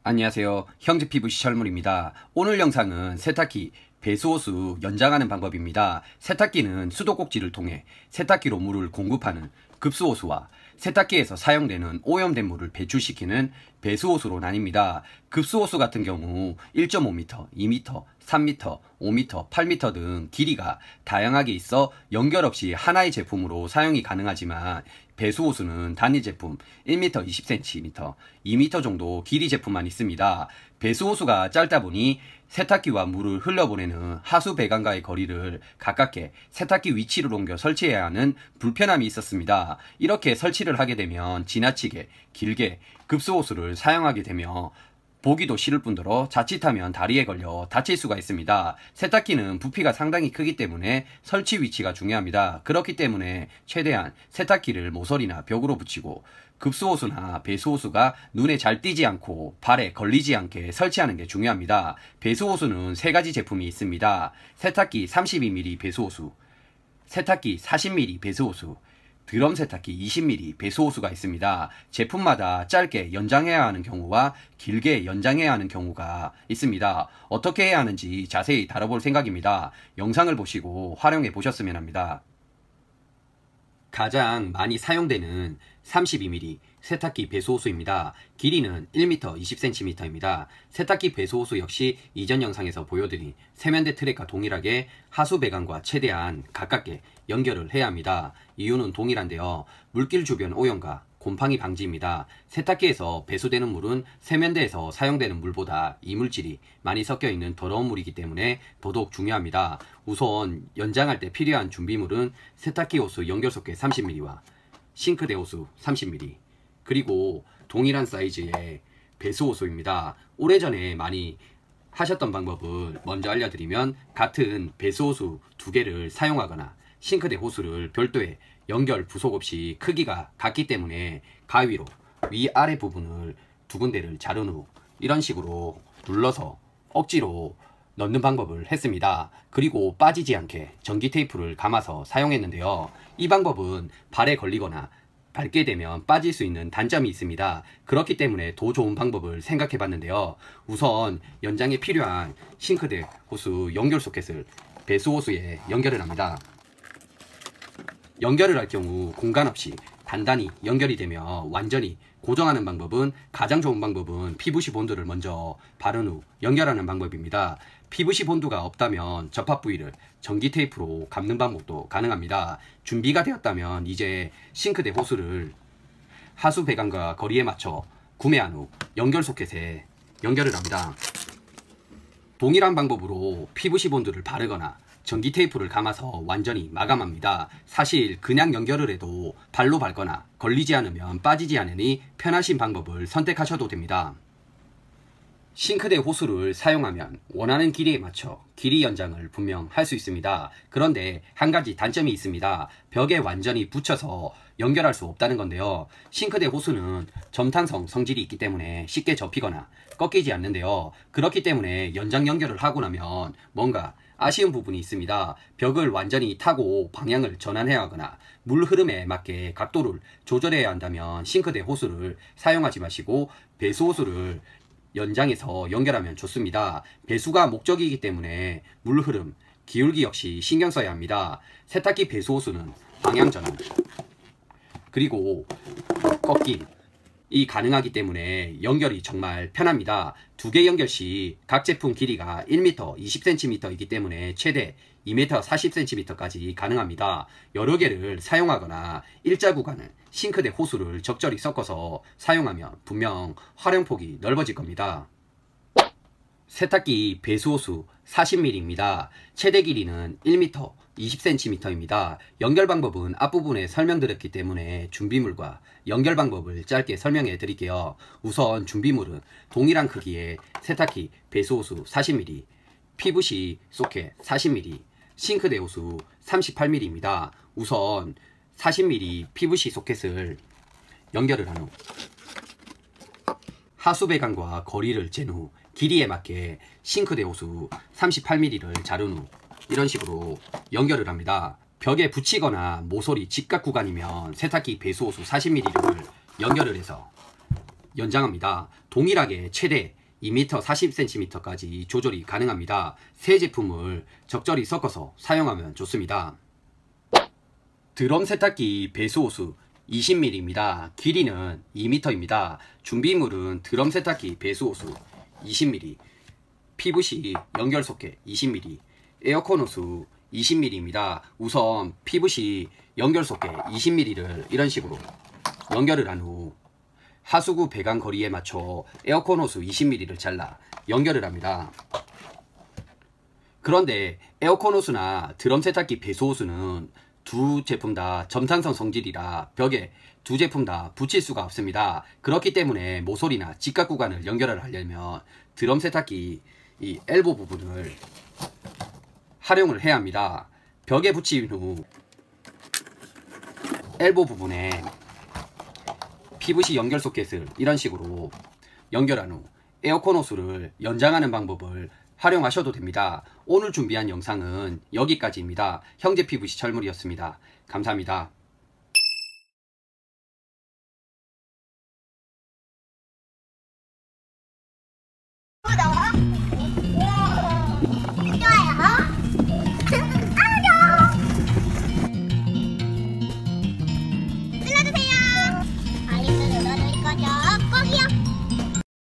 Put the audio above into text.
안녕하세요. 형제 PVC 철물입니다. 오늘 영상은 세탁기 배수호수 연장하는 방법입니다. 세탁기는 수도꼭지를 통해 세탁기로 물을 공급하는 급수호수와 세탁기에서 사용되는 오염된 물을 배출시키는 배수호수로 나뉩니다. 급수호수 같은 경우 1.5m, 2m, 3m, 5m, 8m 등 길이가 다양하게 있어 연결 없이 하나의 제품으로 사용이 가능하지만 배수호수는 단일 제품 1m 20cm, 2m 정도 길이 제품만 있습니다. 배수호수가 짧다 보니 세탁기와 물을 흘려보내는 하수 배관과의 거리를 가깝게 세탁기 위치를 옮겨 설치해야 하는 불편함이 있었습니다. 이렇게 설치를 하게 되면 지나치게 길게 급수호수를 사용하게 되며 보기도 싫을 뿐더러 자칫하면 다리에 걸려 다칠 수가 있습니다. 세탁기는 부피가 상당히 크기 때문에 설치 위치가 중요합니다. 그렇기 때문에 최대한 세탁기를 모서리나 벽으로 붙이고 급수호수나 배수호수가 눈에 잘 띄지 않고 발에 걸리지 않게 설치하는 게 중요합니다. 배수호수는 3가지 제품이 있습니다. 세탁기 32mm 배수호수, 세탁기 40mm 배수호수, 드럼 세탁기 20mm 배수호수가 있습니다. 제품마다 짧게 연장해야 하는 경우와 길게 연장해야 하는 경우가 있습니다. 어떻게 해야 하는지 자세히 다뤄볼 생각입니다. 영상을 보시고 활용해 보셨으면 합니다. 가장 많이 사용되는 32mm 세탁기 배수호수입니다. 길이는 1m 20cm입니다. 세탁기 배수호수 역시 이전 영상에서 보여드린 세면대 트랙과 동일하게 하수 배관과 최대한 가깝게 연결을 해야 합니다. 이유는 동일한데요. 물길 주변 오염과 곰팡이 방지입니다. 세탁기에서 배수되는 물은 세면대에서 사용되는 물보다 이물질이 많이 섞여있는 더러운 물이기 때문에 더더욱 중요합니다. 우선 연장할 때 필요한 준비물은 세탁기 호수 연결 소켓 30mm와 싱크대 호수 30mm, 그리고 동일한 사이즈의 배수호수입니다. 오래전에 많이 하셨던 방법을 먼저 알려드리면, 같은 배수호수 2개를 사용하거나 싱크대 호수를 별도의 연결 부속 없이 크기가 같기 때문에 가위로 위아래 부분을 2군데를 자른 후 이런 식으로 눌러서 억지로 넣는 방법을 했습니다. 그리고 빠지지 않게 전기 테이프를 감아서 사용했는데요. 이 방법은 발에 걸리거나 밟게 되면 빠질 수 있는 단점이 있습니다. 그렇기 때문에 더 좋은 방법을 생각해 봤는데요. 우선 연장에 필요한 싱크대 호수 연결 소켓을 배수호수에 연결을 합니다. 연결을 할 경우 공간 없이 단단히 연결이 되며 완전히 고정하는 방법은, 가장 좋은 방법은 PVC 본드를 먼저 바른 후 연결하는 방법입니다. PVC 본드가 없다면 접합 부위를 전기 테이프로 감는 방법도 가능합니다. 준비가 되었다면 이제 싱크대 호수를 하수 배관과 거리에 맞춰 구매한 후 연결 소켓에 연결을 합니다. 동일한 방법으로 PVC 본드를 바르거나 전기 테이프를 감아서 완전히 마감합니다. 사실 그냥 연결을 해도 발로 밟거나 걸리지 않으면 빠지지 않으니 편하신 방법을 선택하셔도 됩니다. 싱크대 호수를 사용하면 원하는 길이에 맞춰 길이 연장을 분명 할 수 있습니다. 그런데 한 가지 단점이 있습니다. 벽에 완전히 붙여서 연결할 수 없다는 건데요. 싱크대 호수는 점탄성 성질이 있기 때문에 쉽게 접히거나 꺾이지 않는데요. 그렇기 때문에 연장 연결을 하고 나면 뭔가 아쉬운 부분이 있습니다. 벽을 완전히 타고 방향을 전환해야 하거나 물 흐름에 맞게 각도를 조절해야 한다면 싱크대 호수를 사용하지 마시고 배수호수를 연장해서 연결하면 좋습니다. 배수가 목적이기 때문에 물 흐름, 기울기 역시 신경 써야 합니다. 세탁기 배수호수는 방향 전환, 그리고 꺾임이 가능하기 때문에 연결이 정말 편합니다. 2개 연결 시 각 제품 길이가 1m 20cm이기 때문에 최대 2m 40cm까지 가능합니다. 여러 개를 사용하거나 일자 구간을 싱크대 호수를 적절히 섞어서 사용하면 분명 활용폭이 넓어질 겁니다. 세탁기 배수호수 40mm입니다. 최대 길이는 1m 20cm입니다. 연결 방법은 앞부분에 설명드렸기 때문에 준비물과 연결 방법을 짧게 설명해 드릴게요. 우선 준비물은 동일한 크기의 세탁기 배수호수 40mm, PVC 소켓 40mm, 싱크대 호수 38mm입니다. 우선 40mm PVC 소켓을 연결을 한 후 하수 배관과 거리를 잰 후 길이에 맞게 싱크대 호수 38mm를 자른 후 이런 식으로 연결을 합니다. 벽에 붙이거나 모서리 직각 구간이면 세탁기 배수호수 40mm를 연결을 해서 연장합니다. 동일하게 최대 2m 40cm까지 조절이 가능합니다. 새 제품을 적절히 섞어서 사용하면 좋습니다. 드럼 세탁기 배수호수 20mm입니다. 길이는 2m입니다. 준비물은 드럼 세탁기 배수호수 20mm, PVC 연결 소켓 20mm, 에어컨 호수 20mm입니다. 우선 PVC 연결 소켓 20mm를 이런 식으로 연결을 한 후 하수구 배관 거리에 맞춰 에어컨 호수 20mm를 잘라 연결을 합니다. 그런데 에어컨 호수나 드럼 세탁기 배수 호수는 두 제품 다 점탄성 성질이라 벽에 두 제품 다 붙일 수가 없습니다. 그렇기 때문에 모서리나 직각 구간을 연결을 하려면 드럼 세탁기 이 엘보 부분을 활용을 해야 합니다. 벽에 붙인 후 엘보 부분에 PVC 연결 소켓을 이런 식으로 연결한 후 에어컨 호수를 연장하는 방법을 활용하셔도 됩니다. 오늘 준비한 영상은 여기까지입니다. 형제 PVC 철물이었습니다. 감사합니다.